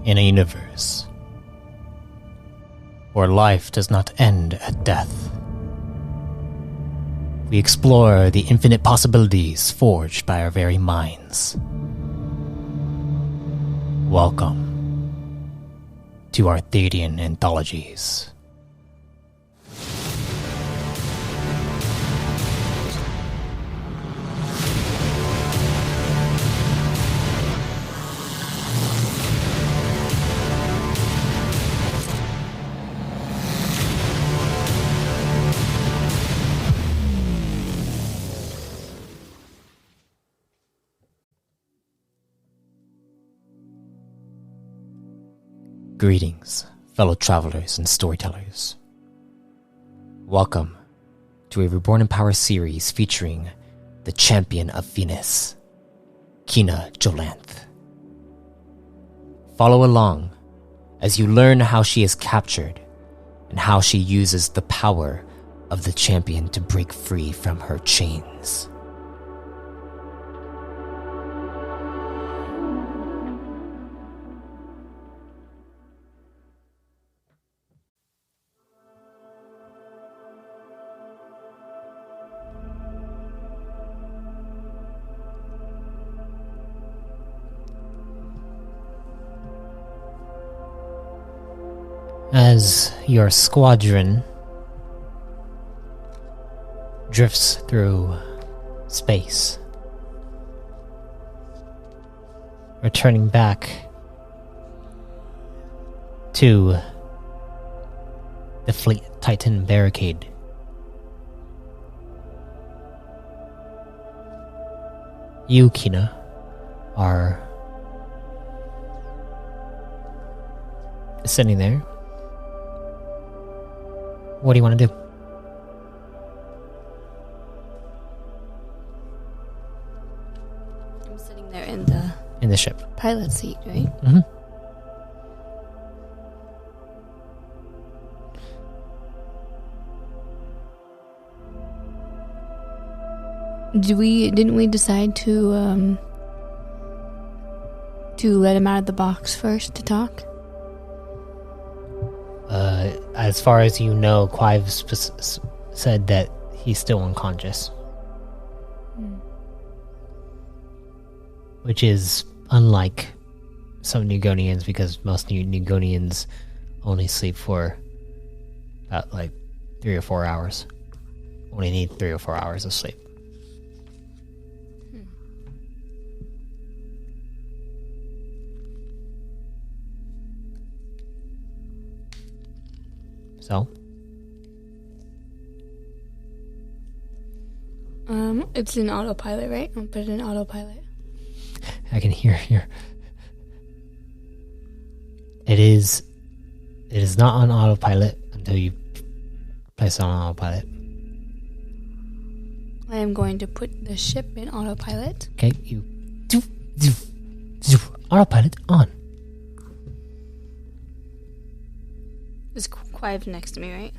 In a universe where life does not end at death, we explore the infinite possibilities forged by our very minds. Welcome to our Arthadian anthologies. Greetings, fellow travelers and storytellers. Welcome to a Reborn in Power series featuring the champion of Venus, Kina Jolanth. Follow along as you learn how she is captured and how she uses the power of the champion to break free from her chains. As your squadron drifts through space, returning back to the Fleet Titan Barricade, you, Kina, are sitting there. What do you want to do? I'm sitting there in the ship. Pilot seat, right? Mm-hmm. Didn't we decide to let him out of the box first to talk? As far as you know, Clive said that he's still unconscious. Which is unlike some Nugonians, because most Nugonians only sleep for about 3 or 4 hours. Only need 3 or 4 hours of sleep. So? It's in autopilot, right? I'll put it in autopilot. I can hear here. It is not on autopilot until you place it on autopilot. I am going to put the ship in autopilot. Okay, you autopilot on. Is Clive next to me, right?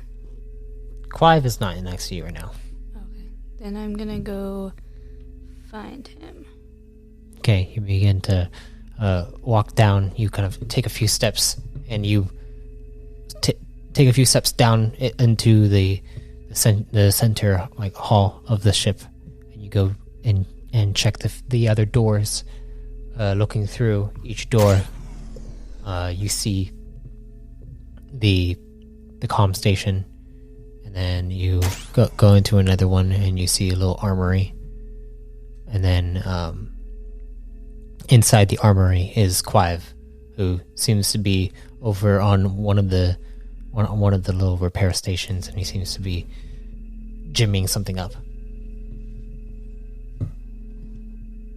Clive is not next to you right now. Okay. Then I'm gonna go find him. Okay, you begin to walk down. You kind of take a few steps, and you take a few steps down into the center hall of the ship, and you go and check the other doors. Looking through each door, you see the comm station, and then you go into another one, and you see a little armory, and then inside the armory is Clive, who seems to be over on one of the little repair stations, and he seems to be jimming something up.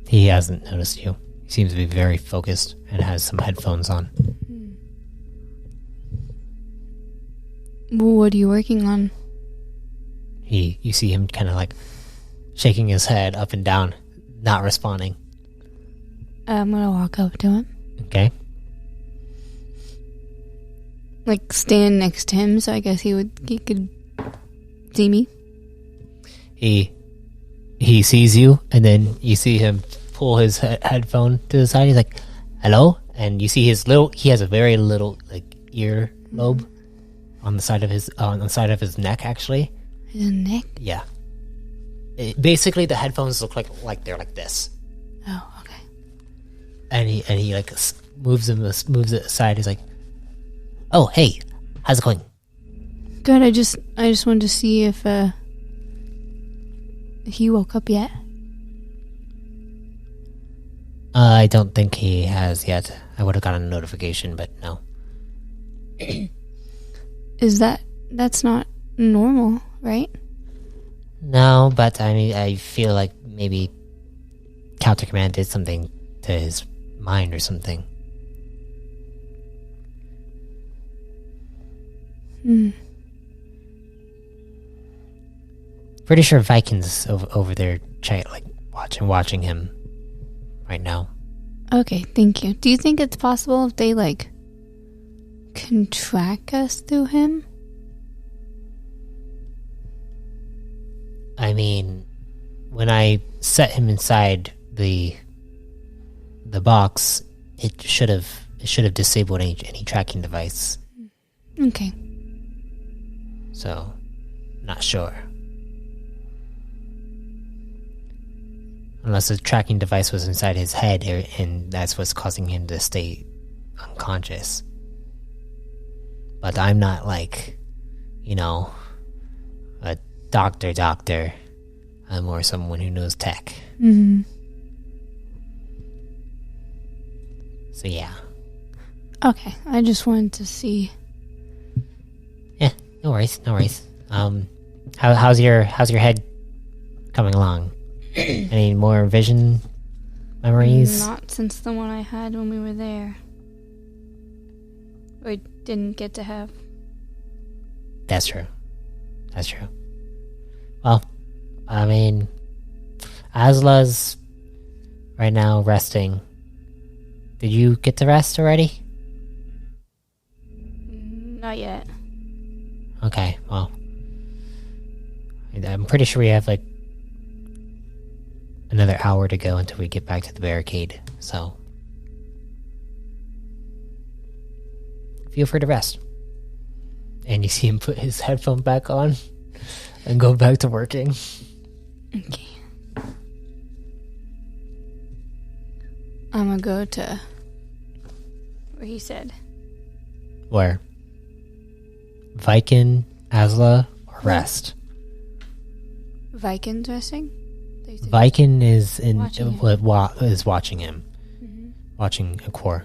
He hasn't noticed you. He seems to be very focused and has some headphones on. What are you working on? You see him kind of shaking his head up and down, not responding. I'm gonna walk up to him. Okay. Stand next to him, so I guess he could see me. He sees you, and then you see him pull his headphone to the side. He's like, "Hello?" and you see he has a very little like ear lobe on the side of his neck, actually. His neck? Yeah. Basically, the headphones look like they're like this. Oh, okay. And he like moves it aside. He's like, "Oh, hey, how's it going?" Good. I just wanted to see if he woke up yet. I don't think he has yet. I would have gotten a notification, but no. That's not normal, right? No, but I mean, I feel like maybe Counter Command did something to his mind or something. Pretty sure Vikings over there, watching him right now. Okay, thank you. Do you think it's possible if they like can track us through him? I mean, when I set him inside the box, it should have disabled any tracking device. Okay. So, not sure. Unless the tracking device was inside his head, and that's what's causing him to stay unconscious. But I'm not like, a doctor. I'm more someone who knows tech. Mm-hmm. So yeah. Okay, I just wanted to see. Yeah, no worries. How's your head coming along? Any more vision memories? Not since the one I had when we were there. Or didn't get to have. That's true. Well, I mean, Asla's right now resting. Did you get to rest already? Not yet. Okay, well, I'm pretty sure we have like another hour to go until we get back to the barricade, so feel free to rest. And you see him put his headphone back on and go back to working. Okay. I'm gonna go to where he said. Where? Viking, Asla, or rest? Vikings resting? Viking is Watching him. is watching him. Mm-hmm. Watching Equor.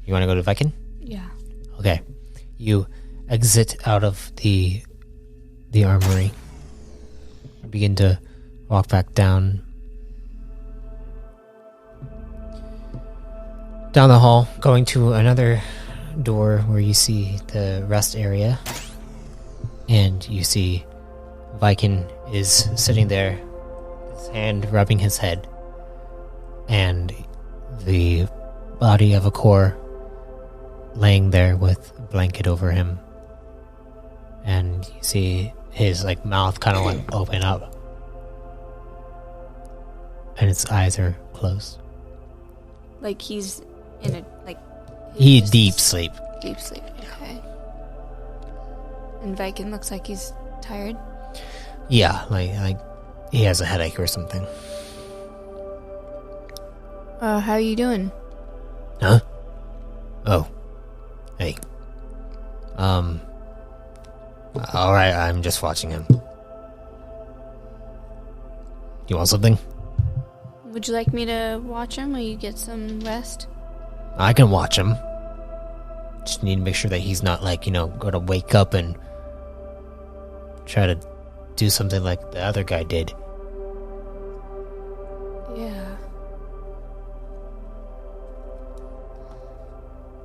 You want to go to Viking? Yeah. Okay. You exit out of the armory. You begin to walk back down the hall, going to another door where you see the rest area. And you see Viking is sitting there, his hand rubbing his head, and the body of Equor laying there with a blanket over him. And you see his mouth kind of open up, and its eyes are closed. Like he's in a He's deep sleep. Deep sleep. Okay. And Viking looks like he's tired. Yeah, like he has a headache or something. How are you doing? Huh? Oh. Hey. Alright, I'm just watching him. You want something? Would you like me to watch him while you get some rest? I can watch him. Just need to make sure that he's not gonna wake up and try to do something like the other guy did. Yeah.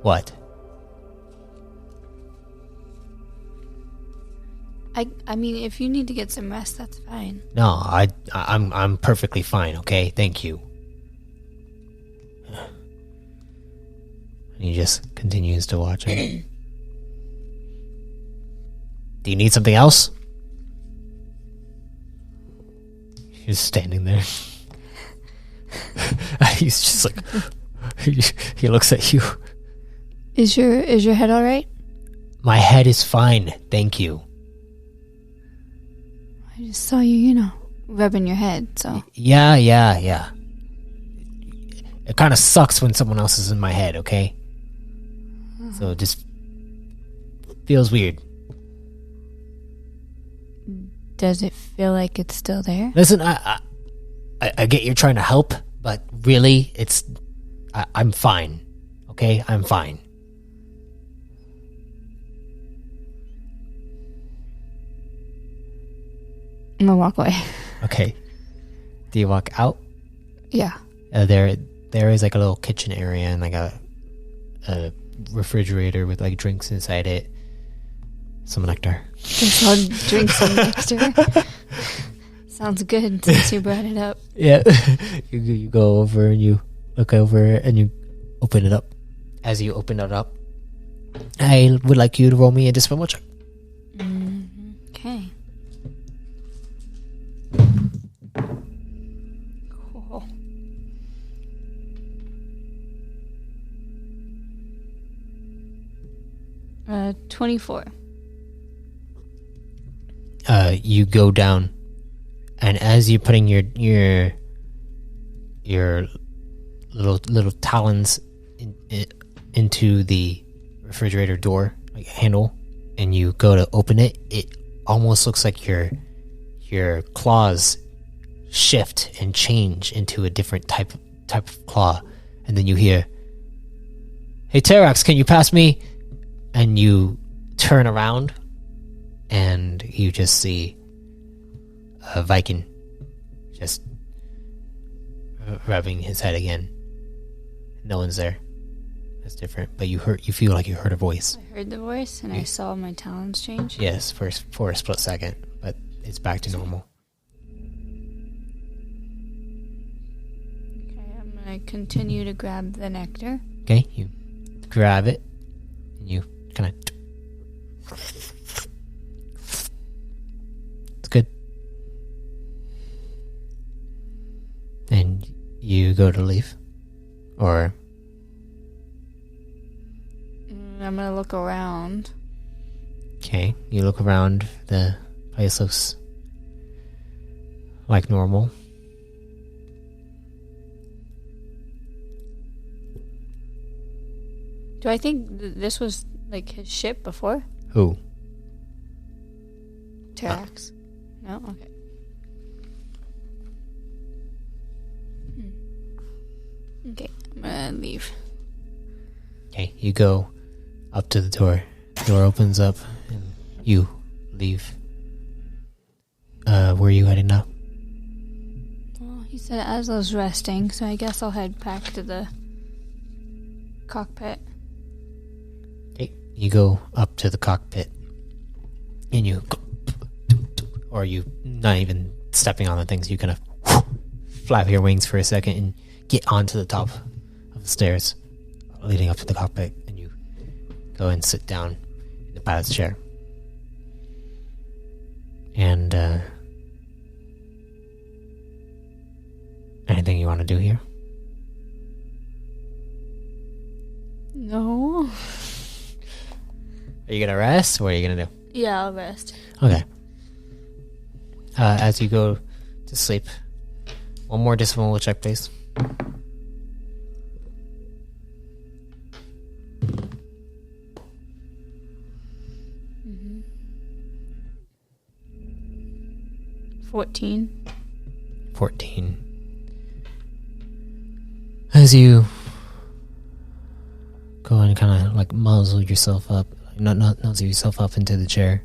What? I mean, if you need to get some rest, that's fine. No, I'm perfectly fine, okay? Thank you. And he just continues to watch him. Do you need something else? He's standing there. He's just like, he looks at you. Is your head all right? My head is fine, thank you. I just saw you, rubbing your head, so. Yeah. It kind of sucks when someone else is in my head, okay? So it just feels weird. Does it feel like it's still there? Listen, I get you're trying to help, but really, I'm fine. Okay? I'm fine. I'm gonna walk away. Okay. Do you walk out? Yeah. There is like a little kitchen area and like a refrigerator with like drinks inside it. Some nectar. Guess I'll drink some nectar. Sounds good since you brought it up. Yeah. You go over and you look over and you open it up. As you open it up, I would like you to roll me a discipline check. Okay. Cool. Uh, 24. You go down, and as you're putting your little talons into the refrigerator door, like handle, and you go to open it, it almost looks like your claws shift and change into a different type of claw, and then you hear, "Hey Terax, can you pass me?" And you turn around, and you just see a Viking just rubbing his head again. No one's there. That's different. But you feel like you heard a voice. I heard the voice, and I saw my talons change. Yes, for a split second, but it's back to normal. Okay, I'm gonna continue to grab the nectar. Okay, you grab it, and you kind of... It's good. And you go to leave? Or... I'm gonna look around. Okay, you look around, the place looks like normal. Do I think this was like his ship before? Who? Terax. No? Okay. Okay, I'm gonna leave. Okay, you go up to the door. The door opens up and you leave. Where are you heading now? Well, he said as I was resting, so I guess I'll head back to the cockpit. Okay, you go up to the cockpit and you go, or you not even stepping on the things, you kind of flap your wings for a second and get onto the top of the stairs leading up to the cockpit, and you go and sit down in the pilot's chair. And anything you want to do here? No. Are you gonna rest? What are you gonna do? Yeah, I'll rest. Okay. As you go to sleep, one more discipline check, please. Mm-hmm. 14. As you go and kind of like muzzle yourself up, nuzzle yourself up into the chair,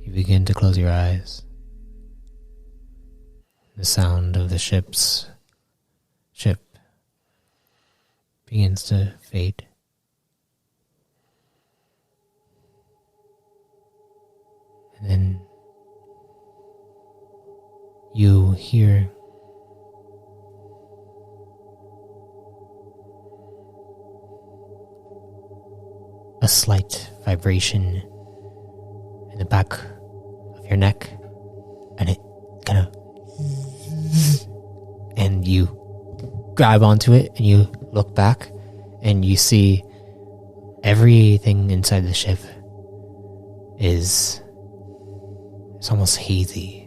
you begin to close your eyes. The sound of the ship begins to fade. And then you hear a slight vibration in the back of your neck, and it kind of, and and you grab onto it and you look back and you see everything inside the ship is it's almost hazy.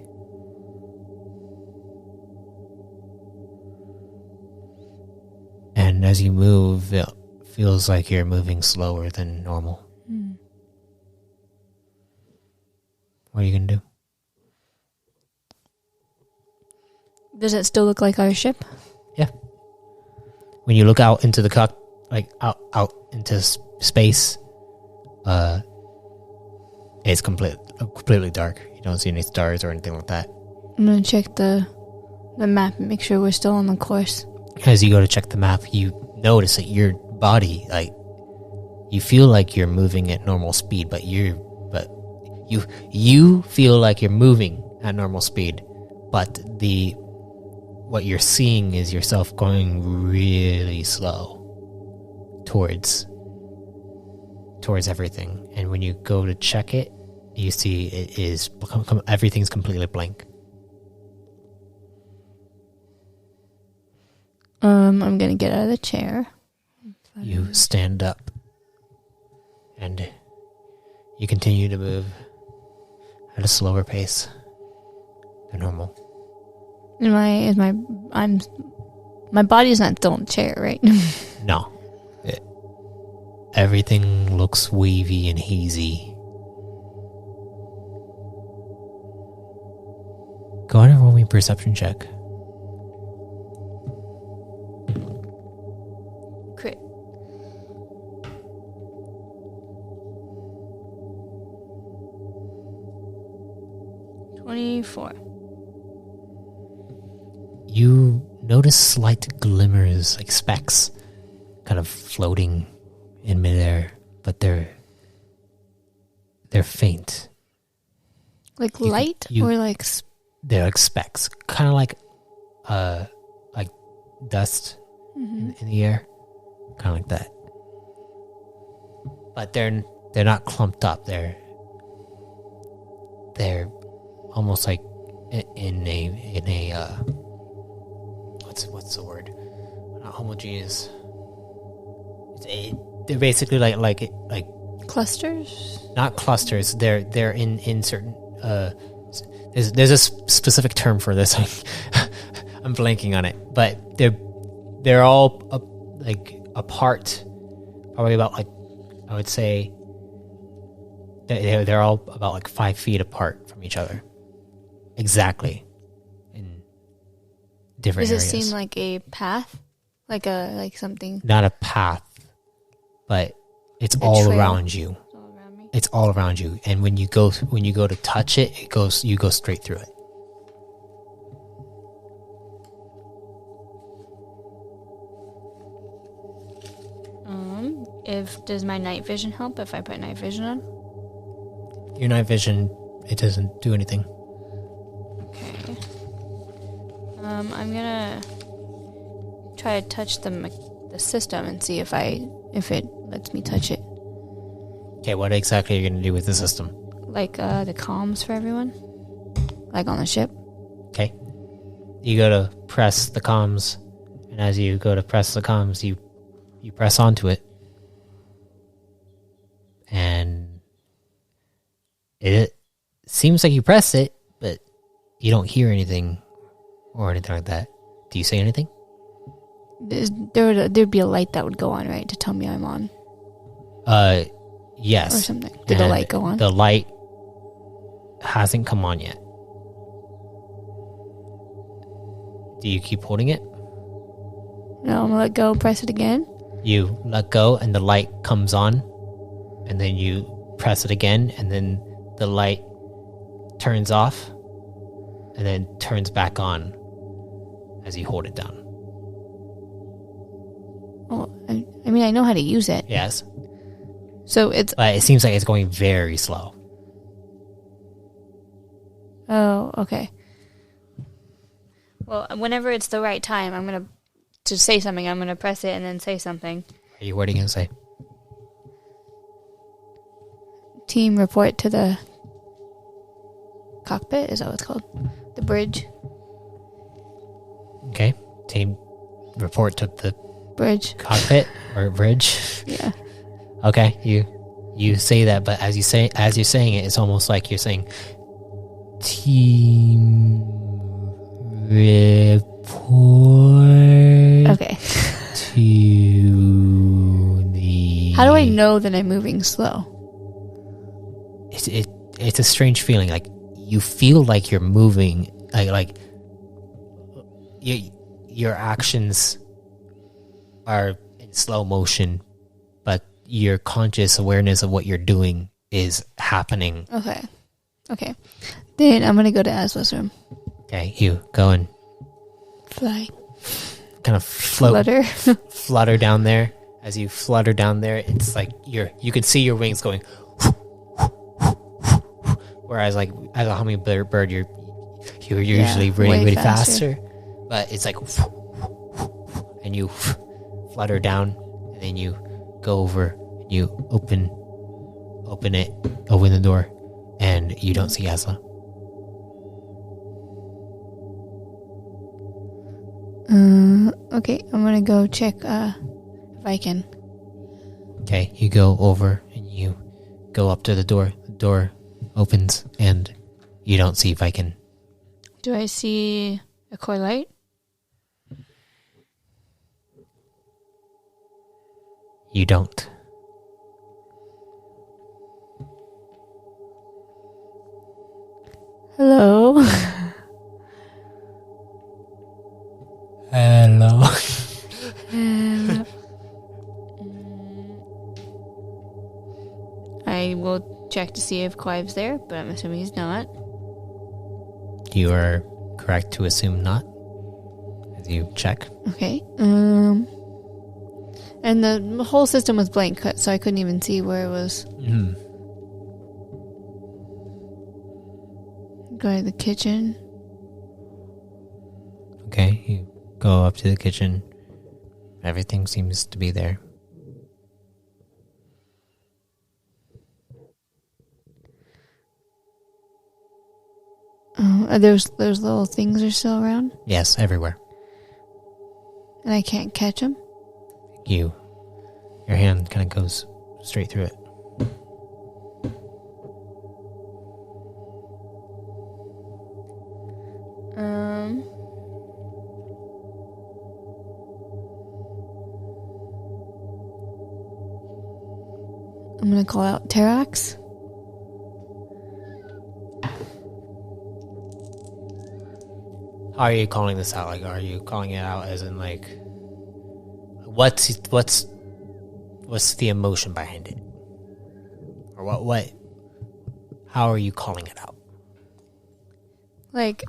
And as you move, it feels like you're moving slower than normal. What are you gonna do? Does it still look like our ship? Yeah. When you look out into the out into space, it's completely dark. You don't see any stars or anything like that. I'm gonna check the map and make sure we're still on the course. As you go to check the map, you notice that your body, you feel like you're moving at normal speed, but you feel like you're moving at normal speed, but what you're seeing is yourself going really slow towards everything. And when you go to check it, you see it is everything's completely blank. I'm gonna get out of the chair. You stand up and you continue to move at a slower pace than normal. My body's not still in the chair, right? No. Everything looks wavy and hazy. Go ahead and roll me a perception check. Crit. $24. You notice slight glimmers, like specks, kind of floating in midair, but they're faint. Like light or like... They're like specks, kind of like dust in the air, kind of like that. But they're not clumped up. They're almost like in a what's the word? Not homogeneous. They're basically like clusters. Not clusters. They're in certain. There's a specific term for this. I'm blanking on it, but they're all apart, probably about I would say they're all about 5 feet apart from each other, exactly in different areas. Does it seem like a path, like something? Not a path, but it's all around you. It's all around you, and when you go to touch it, you go straight through it. Does my night vision help if I put night vision on? Your night vision, it doesn't do anything. Okay. I'm gonna try to touch the system and see if it lets me touch it. Okay, what exactly are you going to do with the system? Like the comms for everyone? Like on the ship? Okay. You go to press the comms, and as you go to press the comms, you press onto it. And it seems like you press it, but you don't hear anything or anything like that. Do you say anything? There'd be a light that would go on, right, to tell me I'm on? Yes. Or something. Did the light go on? The light hasn't come on yet. Do you keep holding it? No, I'm gonna let go, press it again. You let go and the light comes on, and then you press it again, and then the light turns off and then turns back on as you hold it down. Oh, I mean, I know how to use it. Yes. But it seems like it's going very slow. Oh, okay. Well, whenever it's the right time, I'm going to say something. I'm going to press it and then say something. What are you going to say? Team, report to the cockpit. Is that what it's called? The bridge. Okay. Can you report to the Bridge. cockpit or bridge? Yeah. Okay, you say that, but as you're saying it, it's almost like you're saying team report. Okay. To the. How do I know that I'm moving slow? It's a strange feeling. Like you feel like you're moving, like your actions are in slow motion, but your conscious awareness of what you're doing is happening. Okay. Then I'm gonna go to Aswa's room. Okay, you go and Fly. kind of float, Flutter. flutter down there. As you flutter down there, it's like you can see your wings going. Whereas, like as a hummingbird, you're usually really faster. But it's like, and you flutter down, and then you go over, and you open the door, and you don't see Asla. Okay, I'm gonna go check if I can. Okay, you go over and you go up to the door. The door opens, and you don't see Viking. Do I see Equor'lite? You don't. Hello. Hello. I will check to see if Quive's there, but I'm assuming he's not. You are correct to assume not. As you check. Okay. And the whole system was blank, so I couldn't even see where it was. Go to the kitchen. Okay, you go up to the kitchen. Everything seems to be there. Those little things are still around, Yes, everywhere. and I can't catch them. Your hand kind of goes straight through it. I'm gonna call out Terax. How are you calling this out? Like, are you calling it out as in like, what's the emotion behind it, or what? How are you calling it out? Like,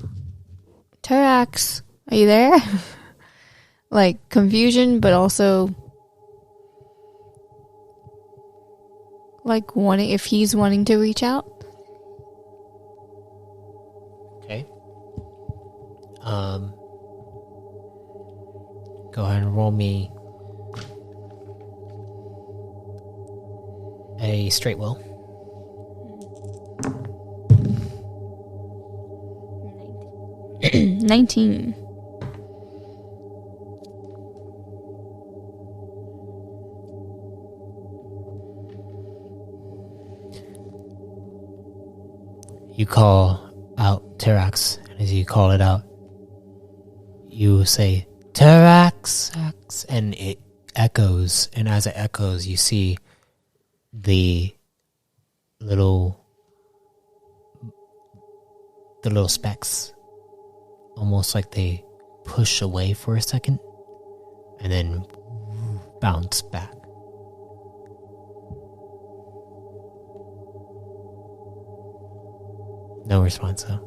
Terax, are you there? Like, confusion, but also like if he's wanting to reach out. Okay. Go ahead and roll me a straight will. 19. You call out Terax, and as you call it out, you say Terax, and it echoes. And as it echoes, you see the little specks, almost like they push away for a second, and then bounce back. No response, though.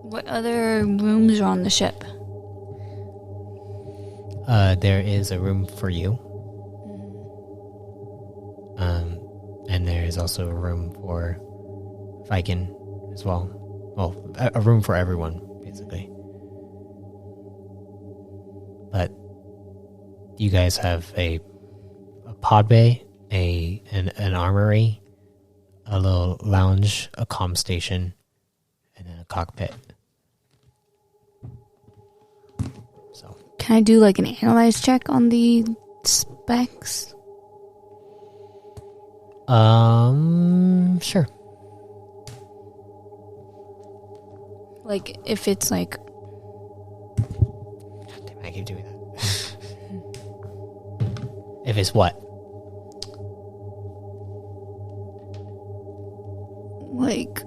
What other rooms are on the ship? There is a room for you. And there is also a room for Viking as well. Well, a room for everyone, basically. But you guys have a pod bay, an armory, a little lounge, a comm station, and then a cockpit. Can I do like an analyze check on the specs? Sure. Like, if it's like... God damn, I keep doing that. If it's what? Like...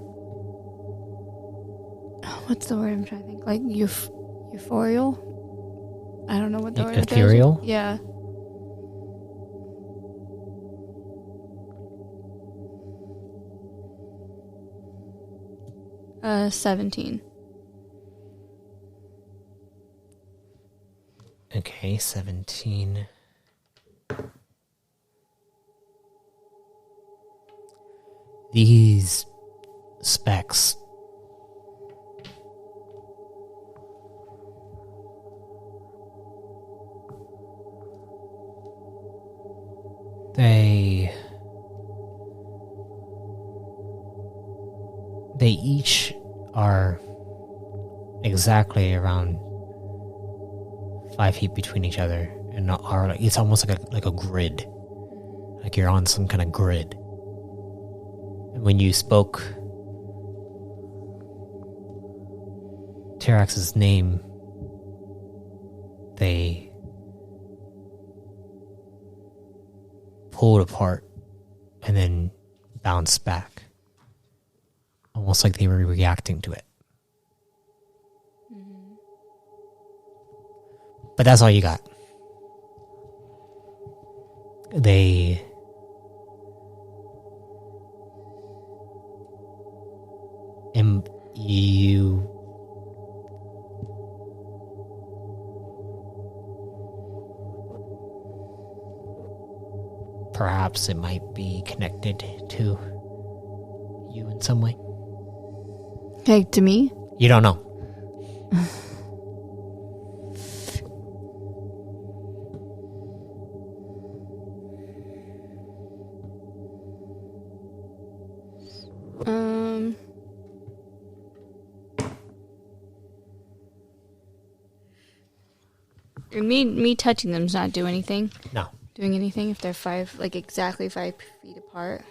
What's the word I'm trying to think? Like, euphorial? I don't know what the word is. Ethereal? Yeah. Uh, 17. Okay, 17. These specs they each are exactly around 5 feet between each other, and are like, it's almost like a grid, like you're on some kind of grid. And when you spoke Terax's name, they pulled apart and then bounced back, almost like they were reacting to it. Mm-hmm. But that's all you got. You perhaps it might be connected to you in some way. Okay, to me? You don't know. Me touching them's not doing anything. No. Doing anything if they're exactly 5 feet apart.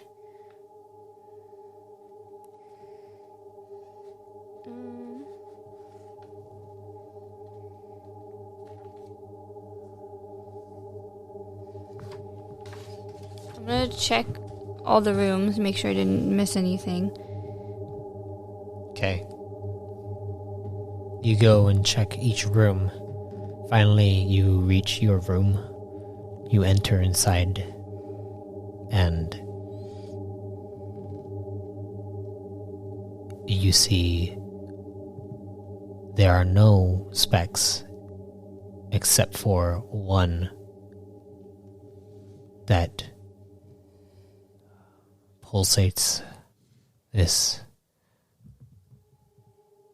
I'm gonna check all the rooms, make sure I didn't miss anything. Okay. You go and check each room. Finally, you reach your room. You enter inside, and you see there are no specs except for one that pulsates this.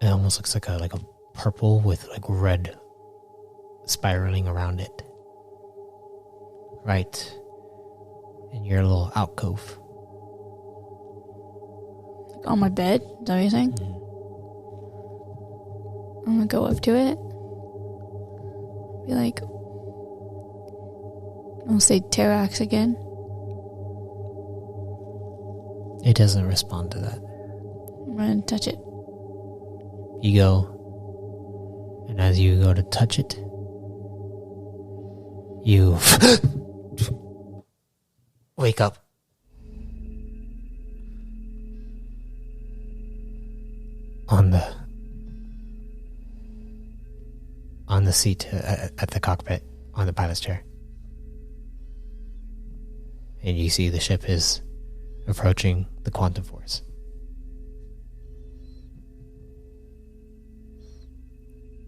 It almost looks like a purple with like red spiraling around it. Right in your little alcove. On my bed? Is that what you're saying? Mm-hmm. I'm gonna go up to it. Be like, I'll say Terax again. It doesn't respond to that. I'm gonna touch it. You go, and as you go to touch it, you wake up. On the seat at the cockpit, on the pilot's chair. And you see the ship is approaching the quantum force.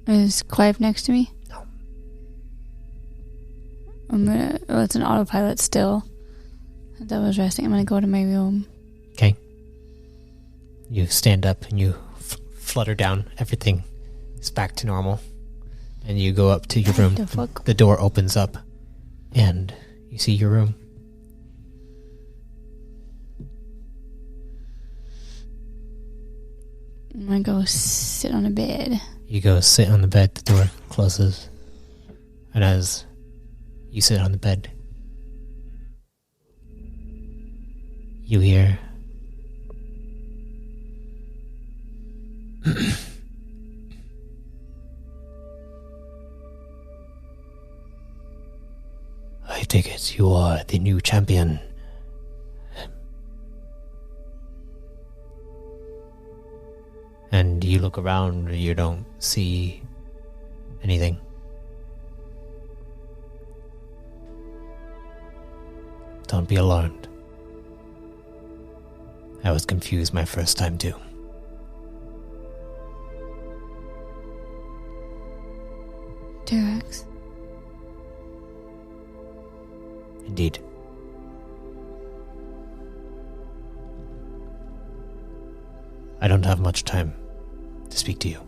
Is Clive next to me? No. It's an autopilot still. That was resting. I'm gonna go to my room. Okay. You stand up and you flutter down. Everything is back to normal. And you go up to your room. The door opens up and you see your room. I'm gonna go sit on a bed. You go sit on the bed, the door closes. And as you sit on the bed, you hear I take it you are the new champion. And you look around, you don't see anything. Don't be alarmed. I was confused my first time too. Terex. Indeed. I don't have much time to speak to you.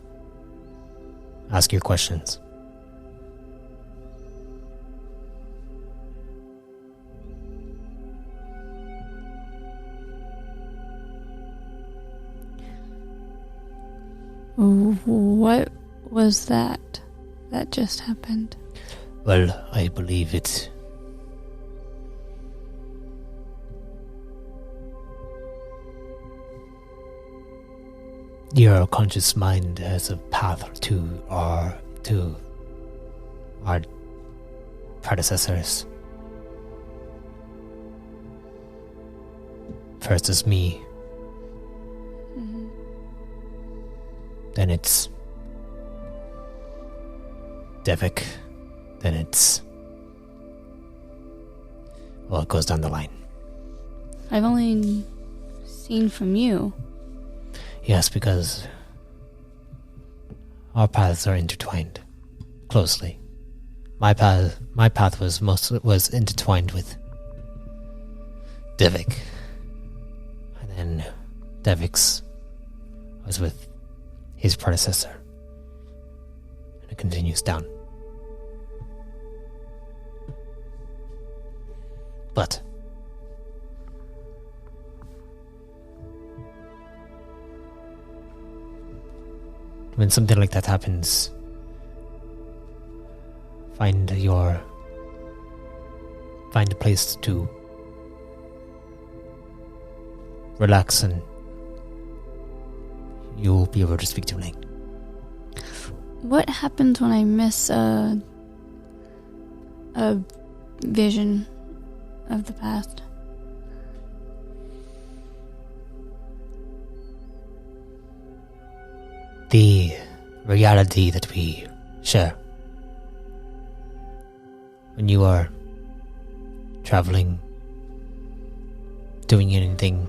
Ask your questions. What was that just happened? Well, I believe it's your conscious mind has a path to our predecessors. First is me. Mm-hmm. Then it's Devik. Then it's... well, it goes down the line. I've only seen from you. Yes, because our paths are intertwined closely. My path was intertwined with Devik, and then Devik's was with his predecessor, and it continues down. But when something like that happens, find a place to relax, and you'll be able to speak to me. What happens when I miss a vision of the past? The reality that we share. When you are traveling, doing anything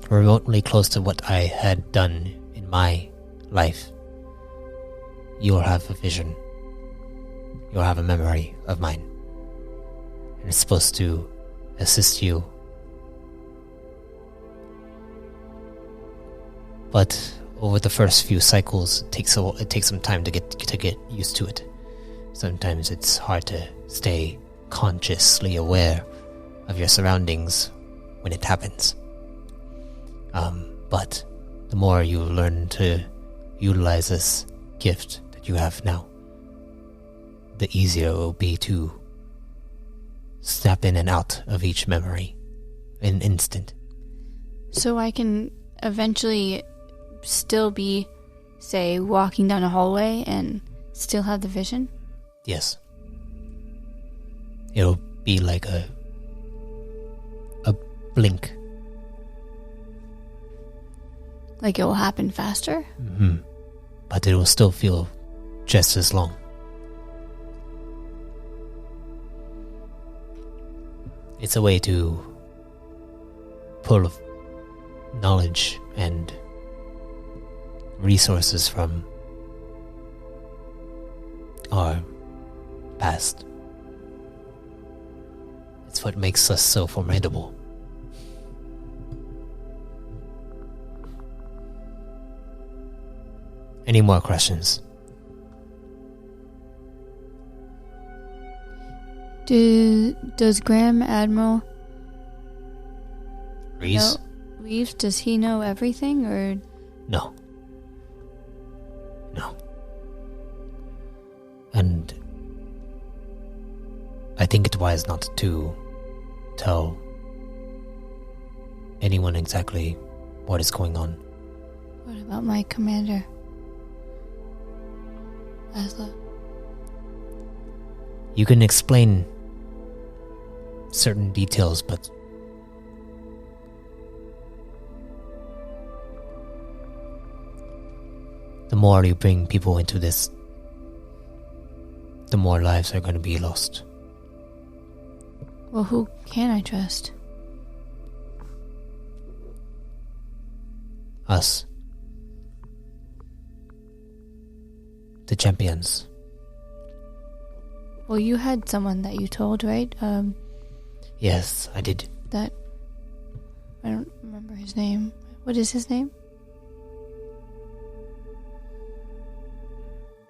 remotely close to what I had done in my life, you'll have a vision. You'll have a memory of mine. And it's supposed to assist you. But over the first few cycles, it takes some time to get used to it. Sometimes it's hard to stay consciously aware of your surroundings when it happens. But the more you learn to utilize this gift that you have now, the easier it will be to snap in and out of each memory in an instant. So I can eventually still be, say, walking down a hallway and still have the vision? Yes. It'll be like a blink. Like it will happen faster? Mm-hmm. But it will still feel just as long. It's a way to pull knowledge and resources from our past. It's what makes us so formidable. Any more questions? Does Graham Admiral Reese? Reeves, does he know everything, or? No. And think it wise not to tell anyone exactly what is going on. What about my commander? Asla? You can explain certain details, but the more you bring people into this, the more lives are going to be lost. Well, who can I trust? Us. The champions. Well, you had someone that you told, right? Yes, I did. That... I don't remember his name. What is his name?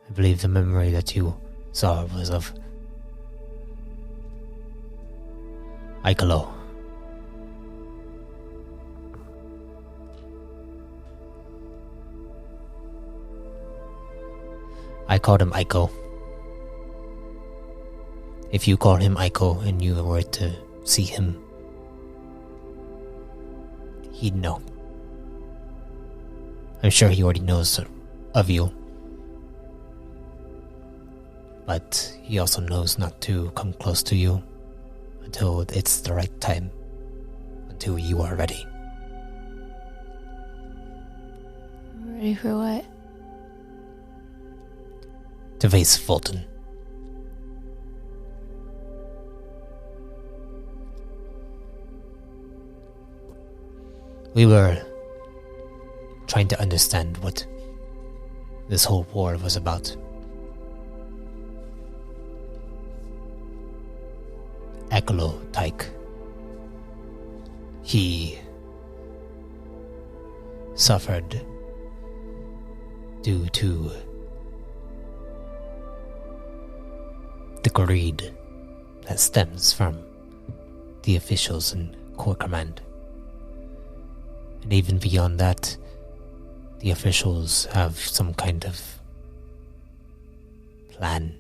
I believe the memory that you saw was of Equor'lite. I called him Aiko. If you call him Aiko and you were to see him, he'd know. I'm sure he already knows of you. But he also knows not to come close to you until it's the right time, until you are ready. Ready for what? To face Fulton. We were trying to understand what this whole war was about. Equor'lite. He suffered due to the greed that stems from the officials in Corps Command. And even beyond that, the officials have some kind of plan.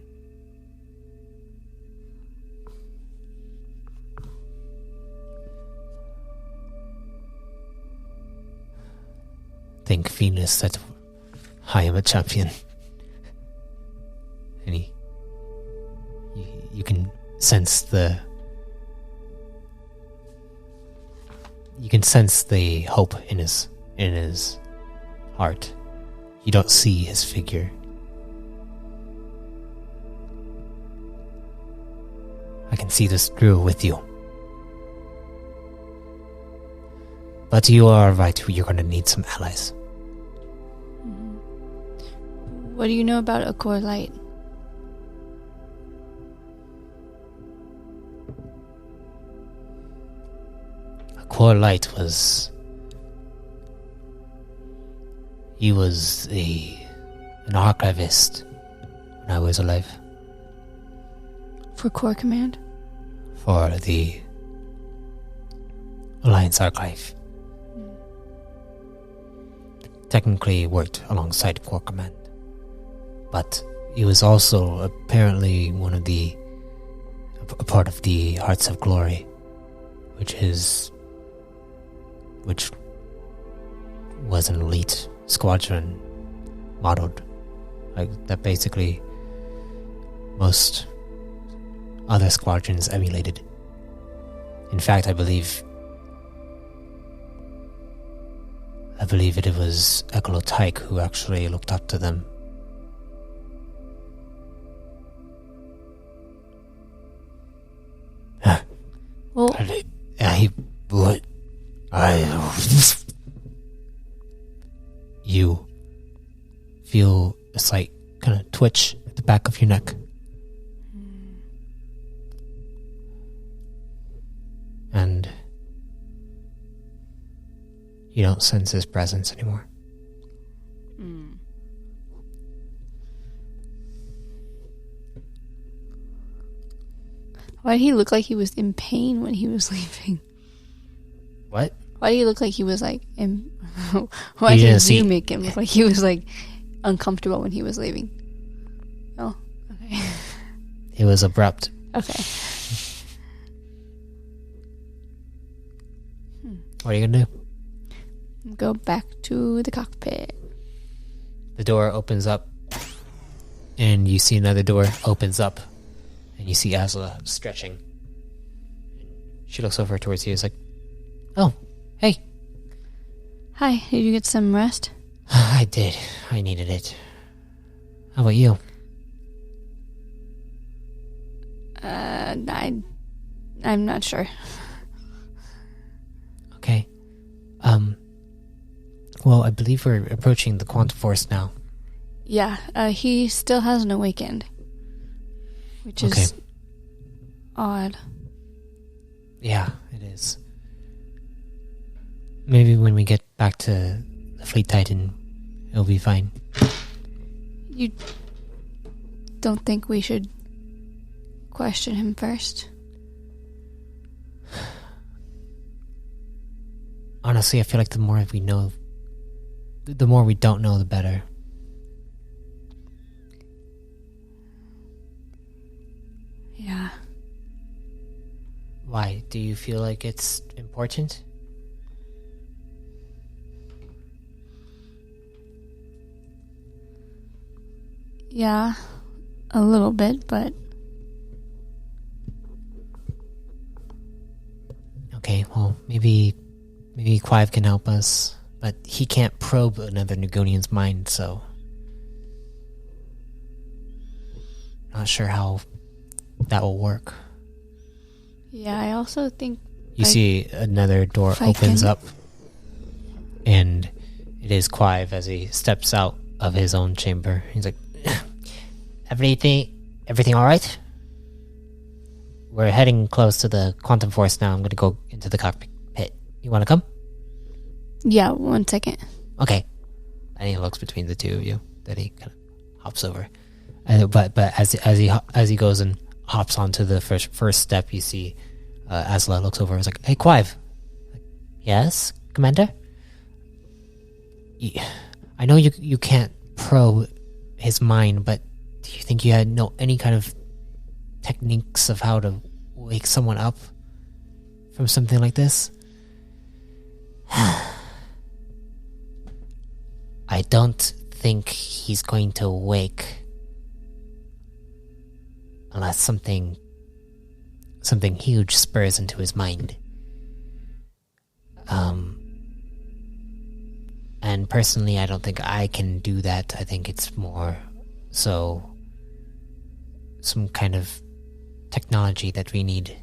Think Venus said, I am a champion. And you can sense the hope in his heart. You don't see his figure. I can see this through with you. But you are right, you're going to need some allies. What do you know about Equor'lite? Equor'lite was... He was an archivist when I was alive. For Corps Command? For the Alliance Archive. Technically worked alongside Corps Command. But he was also apparently a part of the Hearts of Glory, which was an elite squadron modeled like that. Basically, most other squadrons emulated. In fact, I believe it was Equor'lite who actually looked up to them. Well, you feel a slight kind of twitch at the back of your neck. And you don't sense his presence anymore. Why did he look like he was in pain when he was leaving? What? Why did he look like he was like why did you make him look like he was like uncomfortable when he was leaving? Oh, okay. It was abrupt. Okay. What are you gonna do? Go back to the cockpit. The door opens up, and you see another door opens up, and you see Asla stretching. She looks over towards you. It's like, oh, hey. Hi, did you get some rest? I did. I needed it. How about you? I'm not sure. Okay. Well, I believe we're approaching the quantum force now. Yeah, he still hasn't awakened. Which is odd. Yeah, it is. Maybe when we get back to the Fleet Titan, it'll be fine. You don't think we should question him first? Honestly, I feel like the more we know, the more we don't know, the better. Yeah. Why? Do you feel like it's important? Yeah, a little bit, but... Okay, well, maybe Clive can help us, but he can't probe another Nugonian's mind, so... Not sure how that will work. Yeah, I also think... You see another door opens up, and it is Clive as he steps out of his own chamber. He's like, Everything all right? We're heading close to the quantum force now. I'm going to go into the cockpit. You want to come? Yeah, 1 second. Okay. And he looks between the two of you. Then he kind of hops over. But as he goes and hops onto the first step, you see Asla looks over and is like, "Hey, Clive." Yes, Commander? I know you can't probe his mind, but do you think you know any kind of techniques of how to wake someone up from something like this? I don't think he's going to wake unless something huge spurs into his mind. And personally, I don't think I can do that. I think it's more so some kind of technology that we need.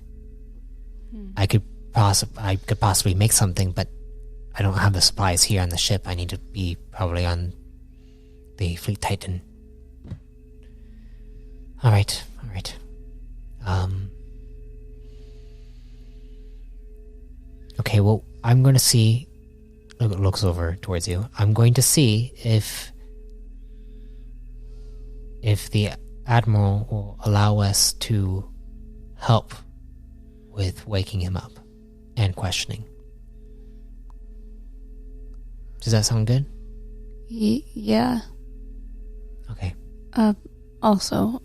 I could possibly make something, but I don't have the supplies here on the ship. I need to be probably on the Fleet Titan. All right. Okay, well, I'm going to see... Looks over towards you. I'm going to see if the Admiral will allow us to help with waking him up and questioning. Does that sound good? Yeah. Okay. Also,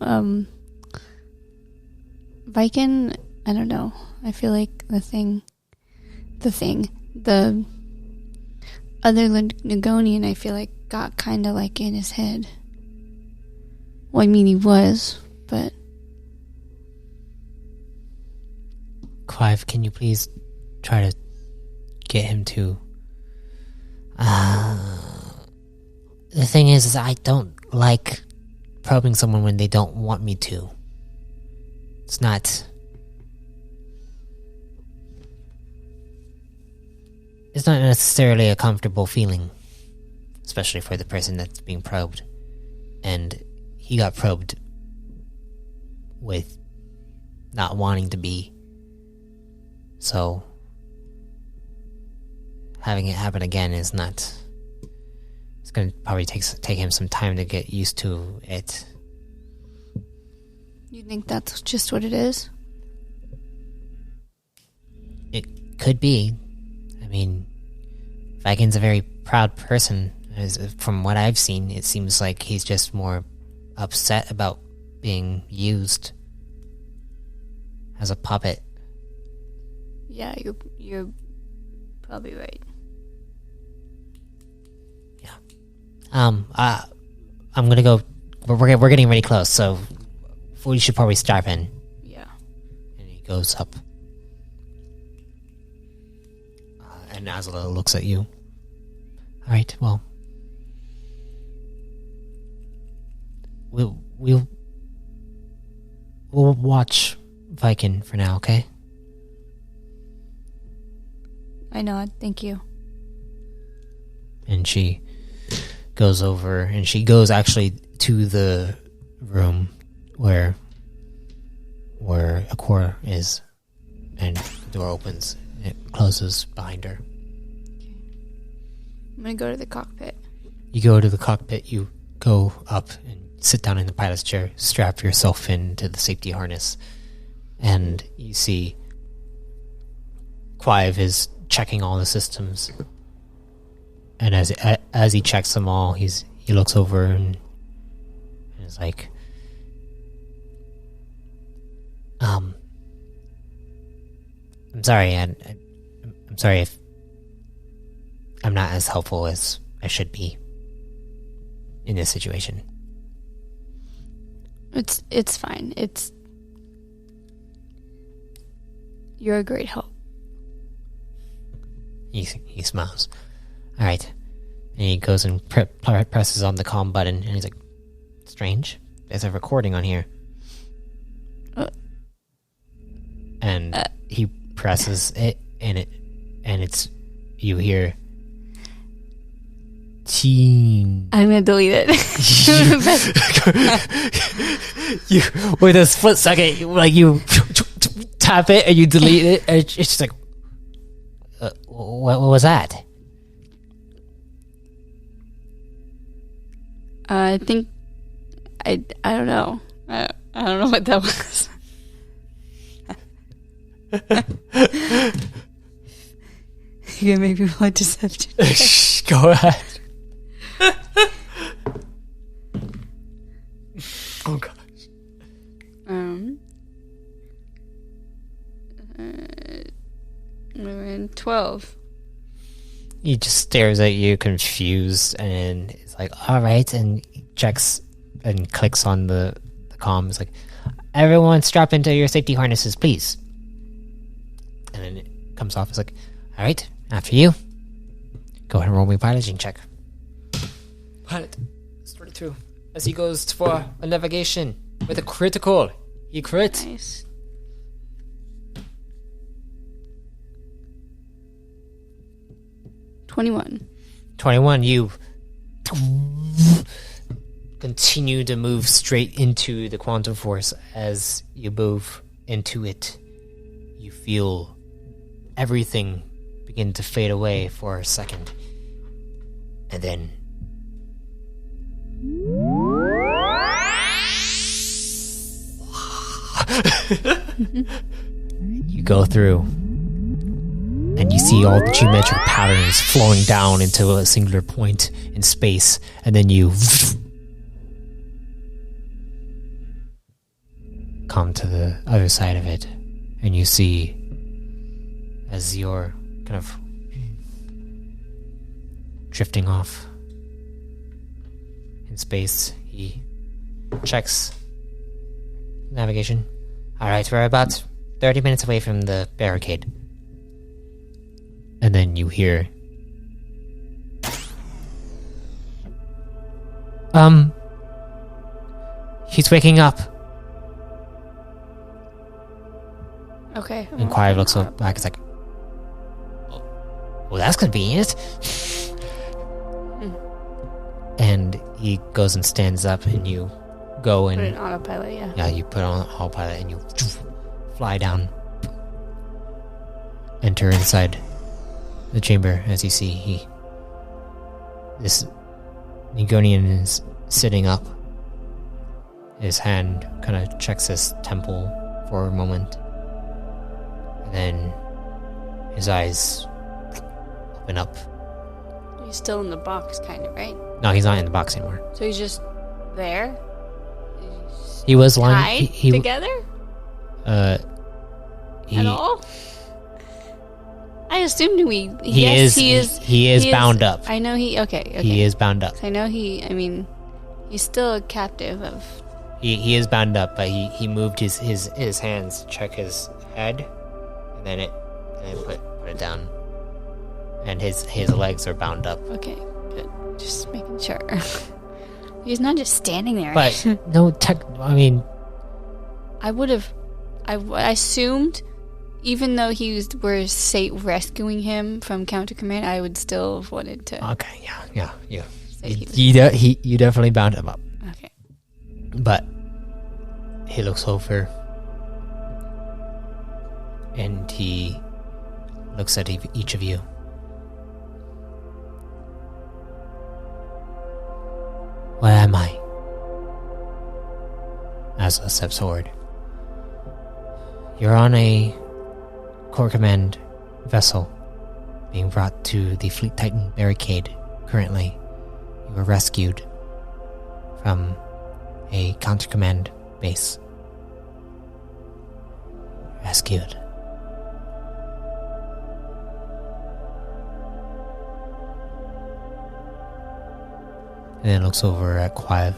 Viken, I don't know. I feel like the other Nugonian, I feel like got kind of like in his head. Well, I mean, he was, but... Clive, can you please try to get him to... The thing is I don't like probing someone when they don't want me to. It's not necessarily a comfortable feeling, especially for the person that's being probed. And he got probed with not wanting to be. So having it happen again is not... It's going to probably take him some time to get used to it. You think that's just what it is? It could be. I mean, Viken's a very proud person. From what I've seen, it seems like he's just more upset about being used as a puppet. Yeah, you're probably right. Yeah. I'm gonna go. We're getting really close, so we should probably start in. Yeah. And he goes up. And Azula looks at you. All right. Well, we'll watch Viking for now, okay? I nod. Thank you. And she goes over, and she goes actually to the room where Equor'lite is, and the door opens and it closes behind her. Okay. I'm gonna go to the cockpit. You go to the cockpit, you go up and sit down in the pilot's chair, strap yourself into the safety harness, and you see Clive is checking all the systems. And as he checks them all, he looks over and is like, I'm sorry, I'm sorry if I'm not as helpful as I should be in this situation. It's fine. You're a great help. He smiles. All right. And he goes and presses on the comm button, and he's like, strange. There's a recording on here. And he presses it, and it's, you hear, teen. I'm gonna delete it. You with a split second, you tap it and you delete it, and it's just like, what was that? I think I don't know. I don't know what that was. You're gonna make me want deception. Go ahead. Oh gosh. 12. He just stares at you, confused, and is like, all right, and he checks and clicks on the comm. It's like, everyone strap into your safety harnesses, please. And then it comes off. It's like, all right, after you. Go ahead and roll me a piloting check. Pilot, 32. As he goes for a navigation with a critical. He crit. Nice. $21. You continue to move straight into the quantum force. As you move into it, you feel everything begin to fade away for a second. And then you go through, and you see all the geometric patterns flowing down into a singular point in space, and then you come to the other side of it, and you see, as you're kind of drifting off in space, he checks navigation. Alright, we're about 30 minutes away from the barricade. And then you hear, he's waking up. Okay. And Clive looks back. It's like, well, that's convenient. And he goes and stands up, and you go and put it on autopilot. Yeah. Yeah, you put on autopilot, and you fly down, enter inside the chamber. As you see, this Negonian is sitting up. His hand kind of checks his temple for a moment, and then his eyes open up. He's still in the box, kind of, right? No, he's not in the box anymore. So he's just there? He was lying he together? At all? I assumed we. He is bound up. I know he. Okay. He is bound up. I know he. I mean, he's still a captive of. He is bound up, but he moved his hands to check his head, and then put it down, and his legs are bound up. Okay, good. Just making sure. He's not just standing there. But no, I mean, I would have. I assumed, even though we're rescuing him from counter command, I would still have wanted to. Okay, yeah. You definitely bound him up. Okay. But he looks over and he looks at each of you. Where am I? Asla steps forward. You're on a Corps Command vessel being brought to the Fleet Titan Barricade currently. You were rescued from a counter-command base. Rescued. And then looks over at Quive.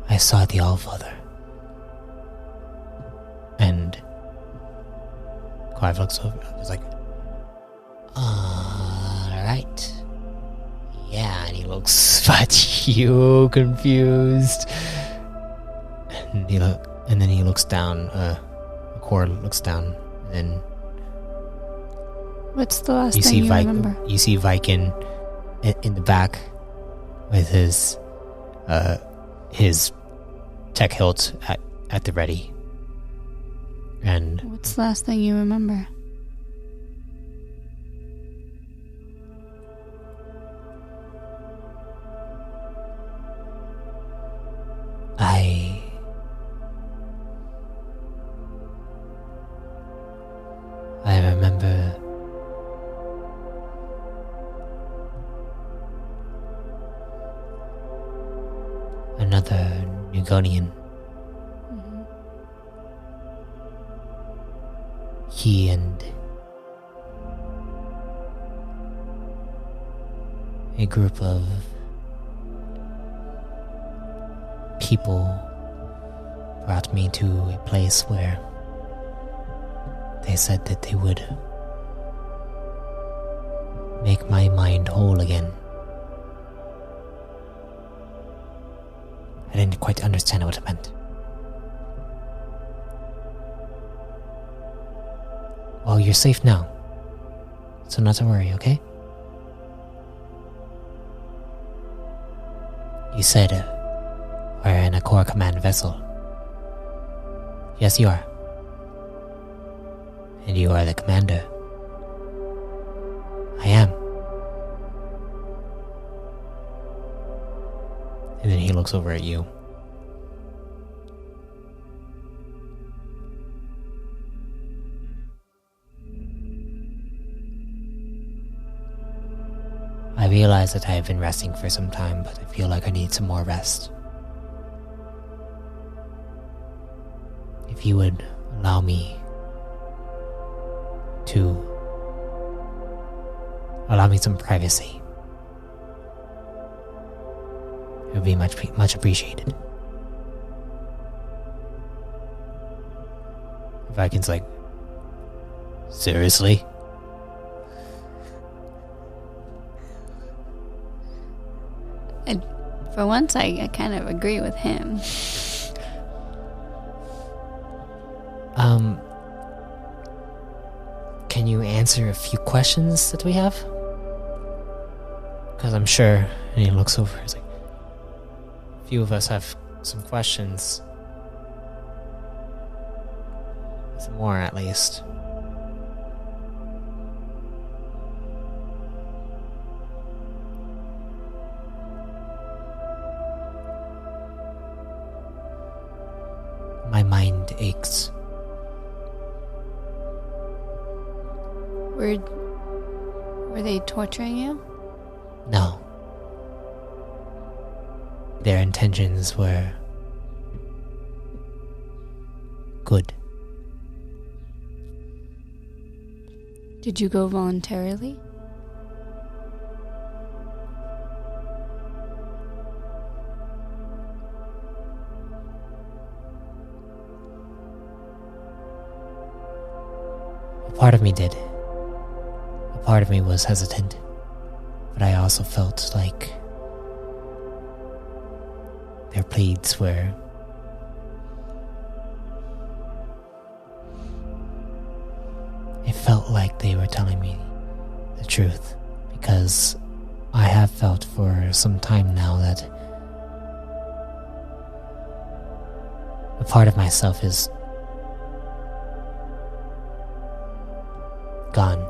I saw the Allfather. And Quive looks over. I was like, alright. Yeah, and he looks you confused. And then he looks down, Equor'lite looks down, and then what's the last thing you remember? You see Viking in the back with his tech hilt at the ready. And what's the last thing you remember? I remember another Nugonian. Mm-hmm. He and a group of people brought me to a place where they said that they would make my mind whole again. I didn't quite understand what it meant. Well, you're safe now, so not to worry, okay? You said we're in a Corps Command vessel. Yes, you are. And you are the commander. I am. And then he looks over at you. I realize that I have been resting for some time, but I feel like I need some more rest. If you would allow me some privacy, it would be much appreciated. Viking's like, seriously? And for once, I kind of agree with him. Can you answer a few questions that we have? Because I'm sure, and he looks over, he's like, a few of us have some questions. Some more, at least. My mind aches. Were they torturing you? No. Their intentions were good. Did you go voluntarily? A part of me did. A part of me was hesitant, but I also felt like their pleads were it felt like they were telling me the truth, because I have felt for some time now that a part of myself is gone.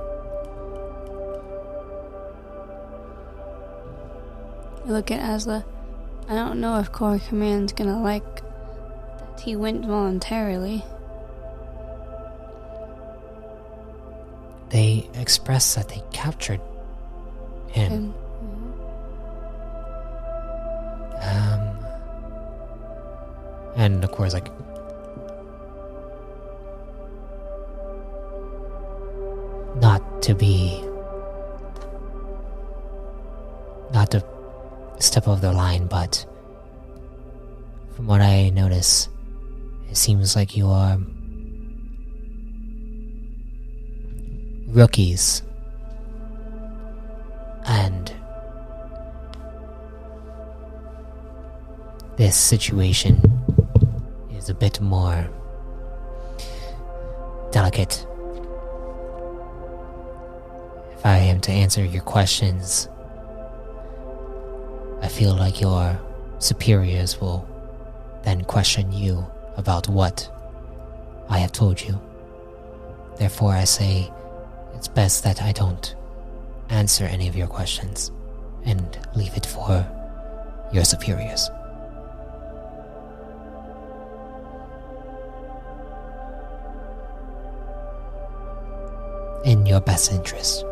I look at Asla. I don't know if Core Command's gonna like that he went voluntarily. They expressed that they captured him. And of course, like, not to step over the line, but from what I notice, it seems like you are rookies, and this situation is a bit more delicate. If I am to answer your questions, I feel like your superiors will then question you about what I have told you. Therefore, I say it's best that I don't answer any of your questions and leave it for your superiors. In your best interest.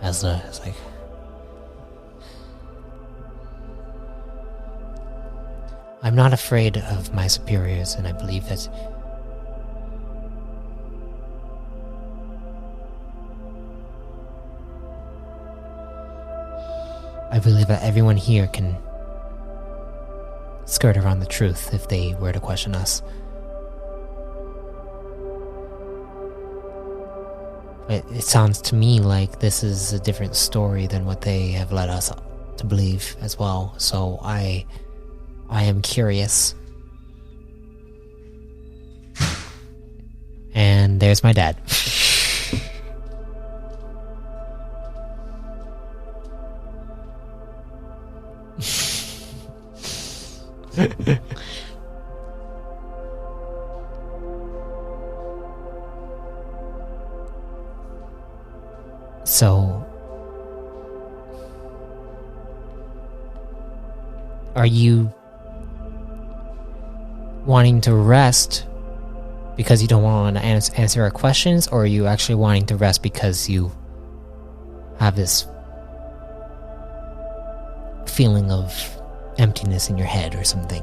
Asla is like, I'm not afraid of my superiors, and I believe that everyone here can skirt around the truth if they were to question us. It sounds to me like this is a different story than what they have led us to believe as well. So I am curious. And there's my dad. So, are you wanting to rest because you don't want to answer our questions, or are you actually wanting to rest because you have this feeling of emptiness in your head or something?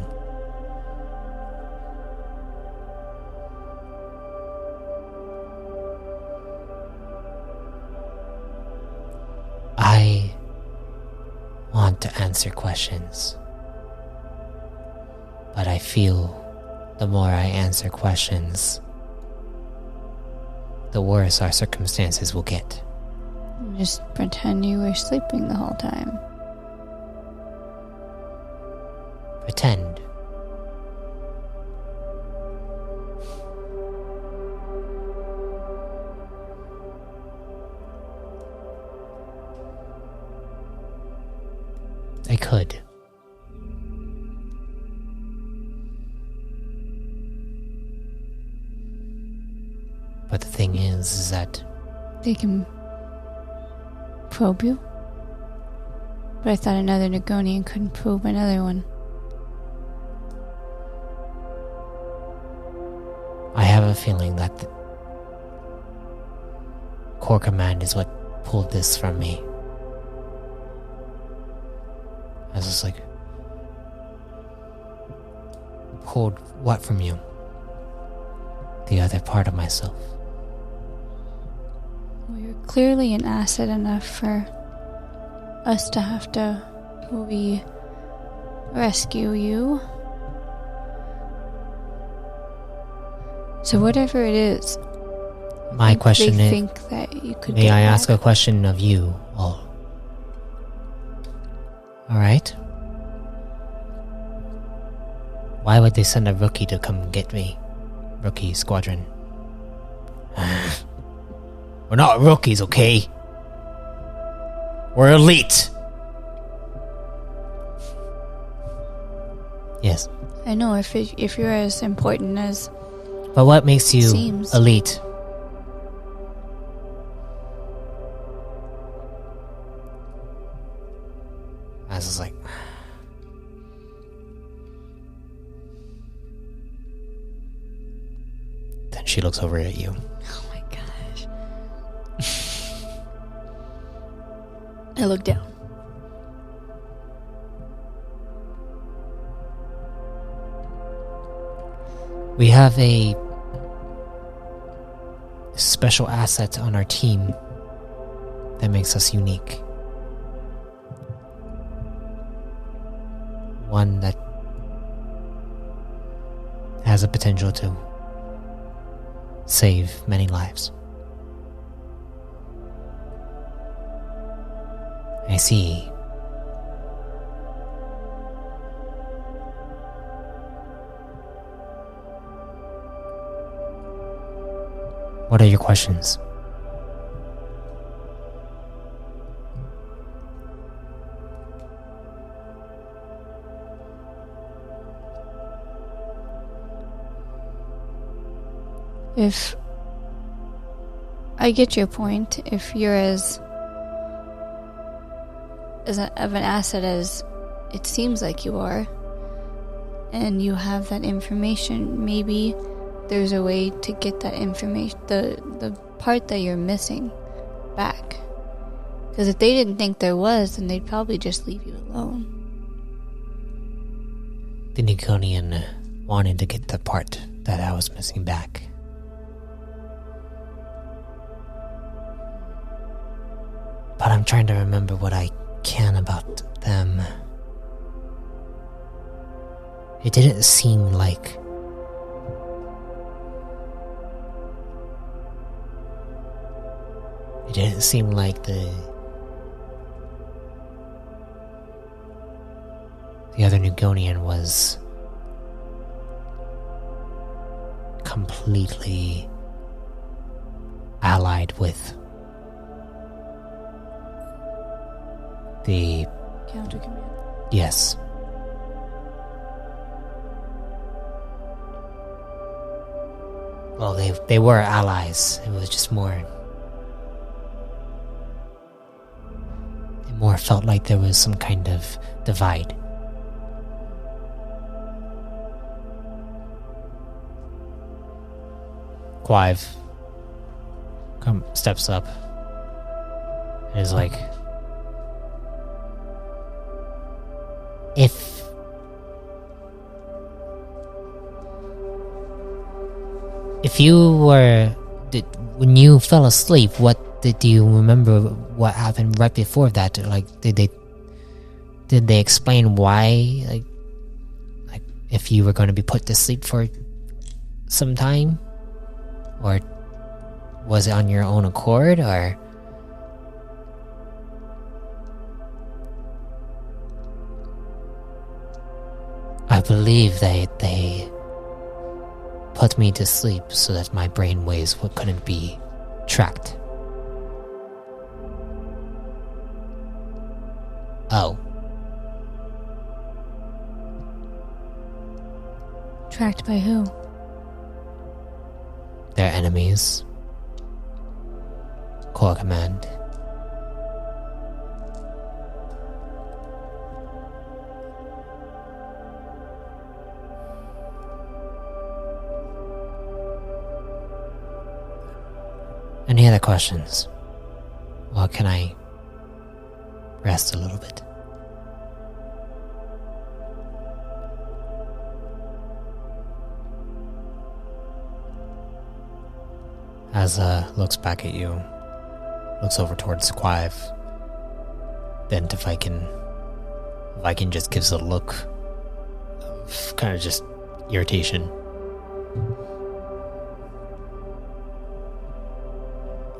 I want to answer questions, but I feel the more I answer questions, the worse our circumstances will get. Just pretend you were sleeping the whole time. Pretend. I could. But the thing is that They can probe you? But I thought another Nagonian couldn't probe another one. I have a feeling that the Core Command is what pulled this from me. I was just like, withhold what from you? The other part of myself. Well, you're clearly an asset enough for us to have to maybe rescue you. So whatever it is, My question they is, think that you could may get I back. ask a question of you all? Alright? Why would they send a rookie to come get me? Rookie squadron. We're not rookies, okay? We're elite! Yes. I know if you're as important as But what makes you seems. elite? I was just like... Then she looks over at you. Oh my gosh. I look down. We have a special asset on our team that makes us unique. One that has the potential to save many lives. I see. What are your questions? If I get your point, if you're as of an asset as it seems like you are, and you have that information, maybe there's a way to get that information, the part that you're missing, back. Because if they didn't think there was, then they'd probably just leave you alone. The Nikonian wanted to get the part that I was missing back. But I'm trying to remember what I can about them. It didn't seem like... It didn't seem like the other Nugonian was completely allied with the... Counter command. Yes. Well, they were allies. It was just more... It more felt like there was some kind of divide. Clive steps up and is like, if you were, when you fell asleep, did you remember what happened right before that? Like, did they explain why? Like if you were going to be put to sleep for some time, or was it on your own accord, or? I believe they put me to sleep so that my brain waves couldn't be tracked. Oh. Tracked by who? Their enemies. Core Command. Any other questions? Or can I rest a little bit? Azla looks back at you, looks over towards Quive. Then to Viking just gives a look of kind of just irritation.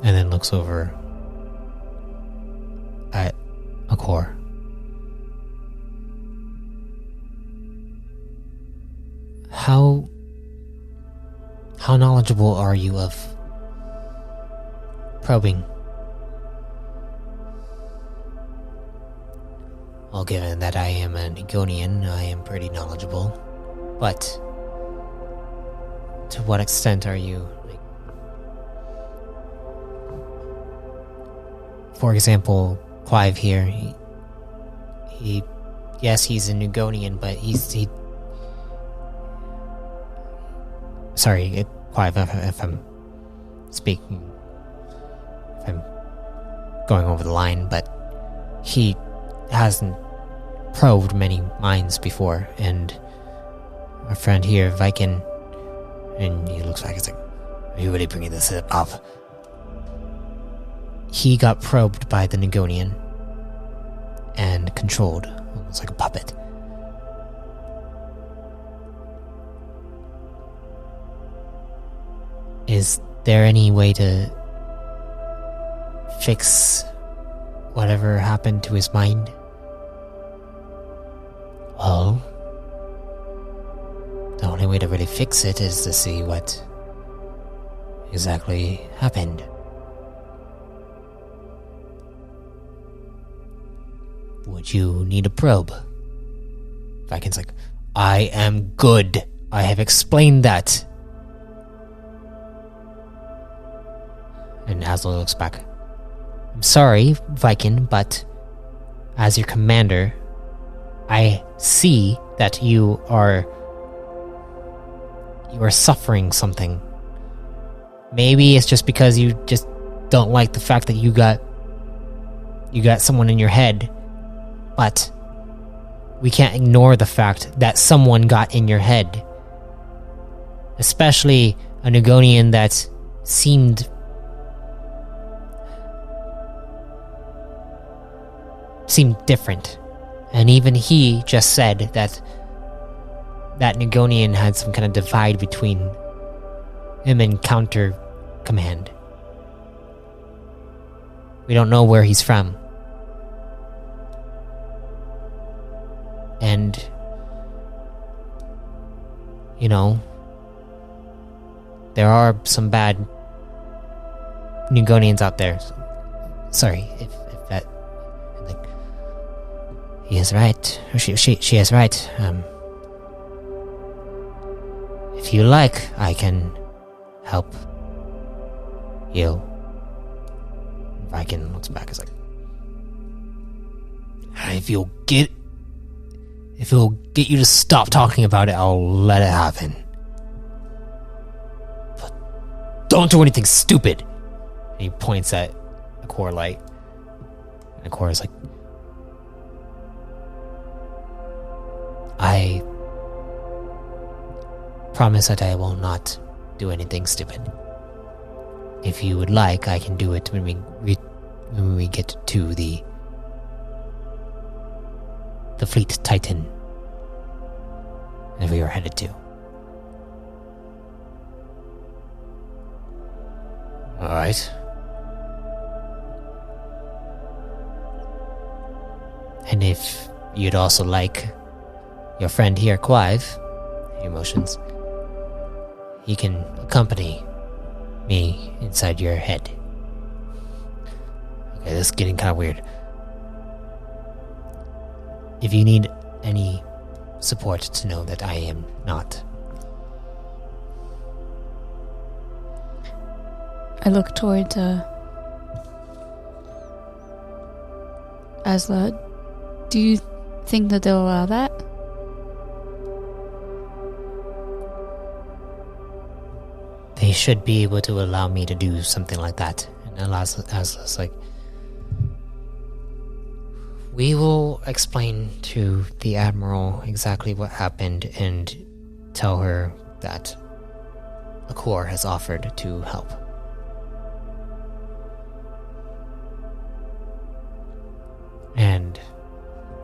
And then looks over at Equor. How knowledgeable are you of probing? Well, given that I am an Egonian, I am pretty knowledgeable. But to what extent are you, like, for example, Clive here, he yes, he's an Egonian, but sorry, Clive, if I'm speaking, if I'm going over the line, but he hasn't probed many minds before, and our friend here, Viking, and he looks like, it's like, are you really bringing this up? He got probed by the Negonian and controlled, almost like a puppet. Is there any way to fix whatever happened to his mind? Well, the only way to really fix it is to see what exactly happened. Would you need a probe? Viking's like, I am good. I have explained that. And Aslo looks back. I'm sorry, Viking, but as your commander, I see that you are suffering something. Maybe it's just because you just don't like the fact that you got someone in your head, but we can't ignore the fact that someone got in your head. Especially a Negonian that seemed different. And even he just said that Negonian had some kind of divide between him and Counter Command. We don't know where he's from. And, you know, there are some bad Negonians out there. Sorry, if that... like, he is right. She is right. If you like, I can help heal. Viking looks back, is like, if it'll get you to stop talking about it, I'll let it happen. But don't do anything stupid. And he points at Equor'lite. And Equor's like, I promise that I will not do anything stupid. If you would like, I can do it when we get to the Fleet Titan that we are headed to. Alright. And if you'd also like your friend here, Quive, emotions, he can accompany me inside your head. Okay, this is getting kind of weird. If you need any support, to know that I am not. I look towards Asla. Do you think that they'll allow that? They should be able to allow me to do something like that. And Asla's like, we will explain to the Admiral exactly what happened and tell her that Equor has offered to help.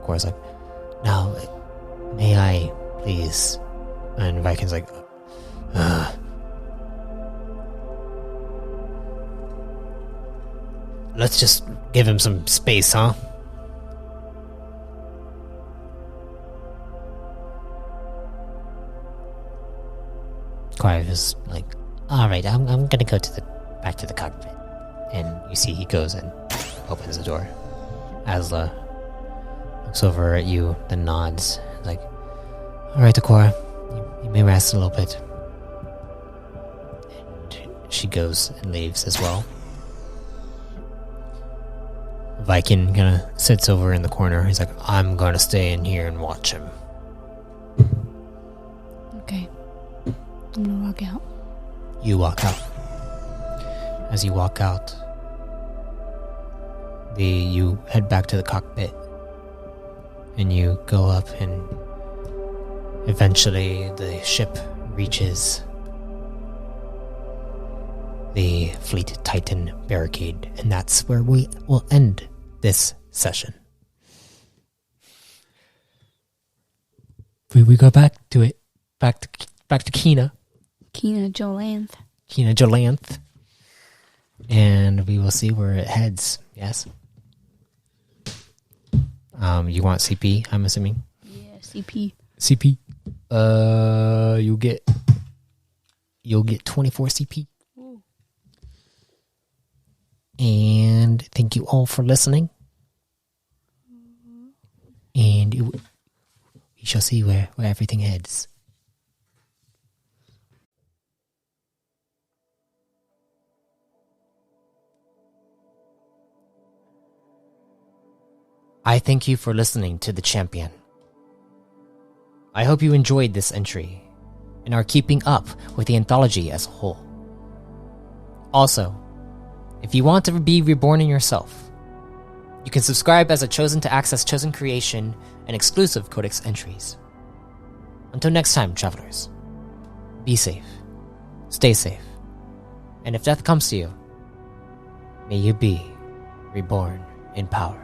Korra's like, now, may I, please? And Viking's like, let's just give him some space, huh? Korra is like, alright, I'm gonna go back to the cockpit. And you see he goes and opens the door. Asla looks over at you, then nods. Like, alright, Korra, you may rest a little bit. And she goes and leaves as well. Viking kind of sits over in the corner. He's like, I'm gonna stay in here and watch him. Okay. I'm gonna walk out. You walk out. As you walk out, you head back to the cockpit. And you go up, and eventually the ship reaches the Fleet Titan Barricade. And that's where we will end this session. We go back to it. Back to Kina. Kina Jolanth. Kina Jolanth. And we will see where it heads. Yes? You want CP, I'm assuming? Yeah, CP. CP. You'll get 24 CP. Ooh. And thank you all for listening. And we shall see where everything heads. I thank you for listening to The Champion. I hope you enjoyed this entry and are keeping up with the anthology as a whole. Also, if you want to be reborn in yourself, you can subscribe as a Chosen to access Chosen creation and exclusive Codex entries. Until next time, travelers, be safe, stay safe, and if death comes to you, may you be reborn in power.